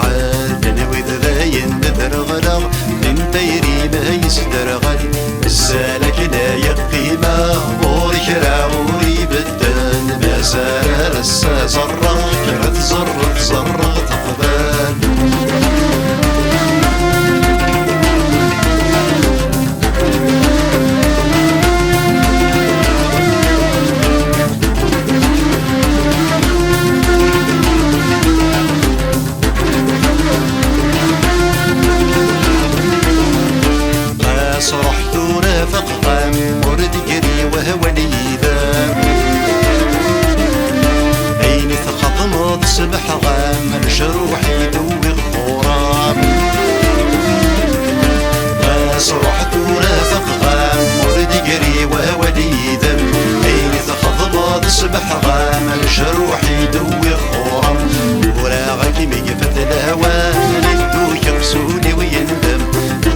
انا وإذا باين ندرغلغ من دايري ما يسدرغل السالك لا يقيمة غوري كرا غوري بدل ما سار رسا زرغ كرا تزرغ زرغ تقبل صرحت رافق غام ورد قري وهو ليذا عيني ثقط صبح غام الجروح يدوي الغرام صرحت رافق غام ورد قري وهو ليذا عيني ثقط صبح غام الجروح يدوي الغرام وراغك ميقفت الهوى للدو يغسوني ويندم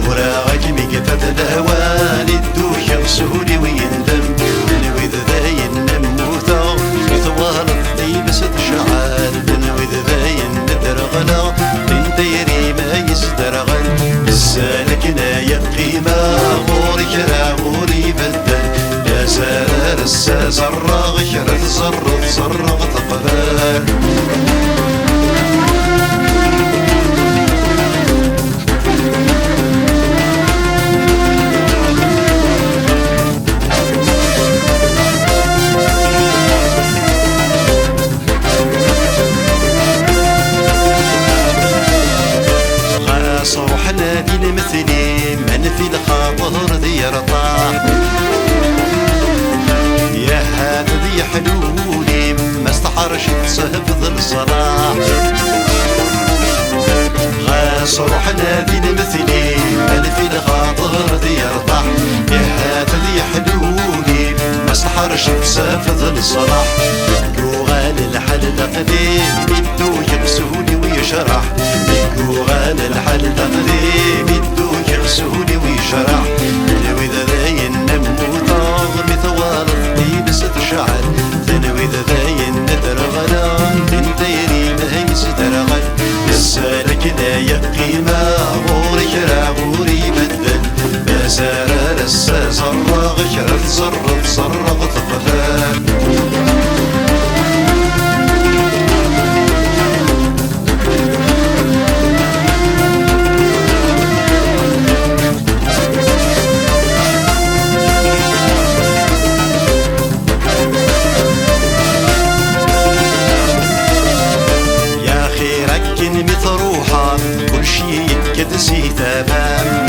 وراغك ميقفت الهوى للدو يغسوني ويندم انا وإذا باين نموتا يطوال الطيب ست شعال انا وإذا باين ندرغلا من دايري ما يزدرغل السالك لا يقيمة غوري كرا غوري بدل لا سار رسا زرغ كرا تزرغ زرغ تقبل صروحنا دي المثلي من في الخاطر ذي رطاح يا هذا ذي حلولي ما استحرش تصهب الصلاح صروحنا دي المثلي من في الخاطر ذي رطاح يا هذا ذي حلولي ما استحرش تصهب الصلاح يغال الحل تقديم بدو يغسوني ويشرح يغال الحل تقديم بدو يغسوني ويشرح انا وإذا باين نموتا مثوال الطيب ست شعر انا وإذا باين ندرغلا من دايري ما يزدرغل السالك لا يقيمة غوري كرا غوري بدل ما سار رسا زرغ كرا تزرغ زرغ تقبل متروحة كل شي يتكدسي تمام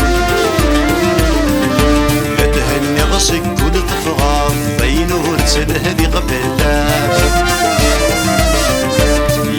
يتهني غصك كل تفغى بينو رسل هذي قبلات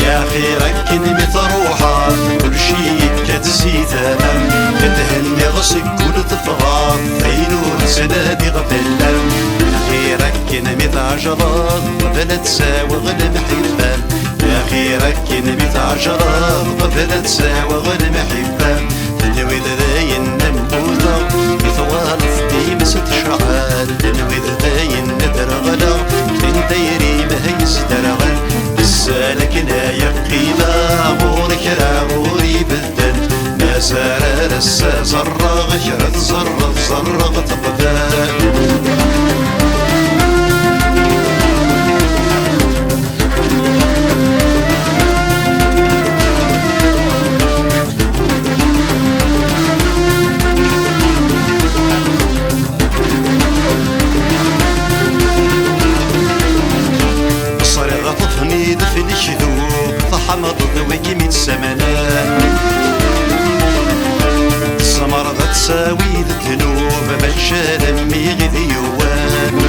يا خيرك متروحة كل شي يتكدسي تمام يتهني غصك كل تفغى بينو رسل هذي قبلات خيرك متعجرات ولا تساوي غير محبان يا خيرك نبي تعجرات قبل تساوى غير محبة تدوي ذاين نموتا بثوال فتيم ست شعال تدوي ذاين ندرغلا من دايري ما يزدرغل السالك لا يقيمة غوري كرا غوري بدل ما سار رسا زرغ كرا تزرغ زرغ تقبل في الشذوب فحمض ذويك من سمنان السمر ذا تساوي الذنوب مجال ميغي ذيوان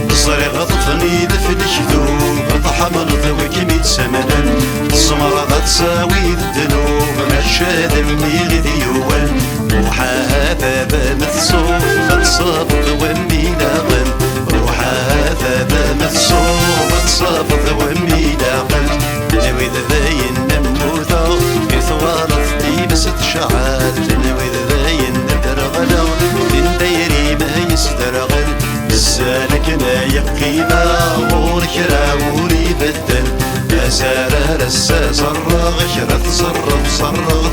الصريغ طفني في الشذوب فحمض ذويك من سمنان السمر ذا تساوي الذنوب شاد ميغ ديوال روحها ثابا متصوف تصافط ومي لاغل روحها ثابا متصوف تصافط ومي لاغل نويذ ذاين نموثا يثوالط دي بس تشعل نويذ ذاين ندرغلا دين دايري ما يسترغل السالك ما يقينا غورك راوري بدل أزار رسا صرغ شرط صرغ صرغ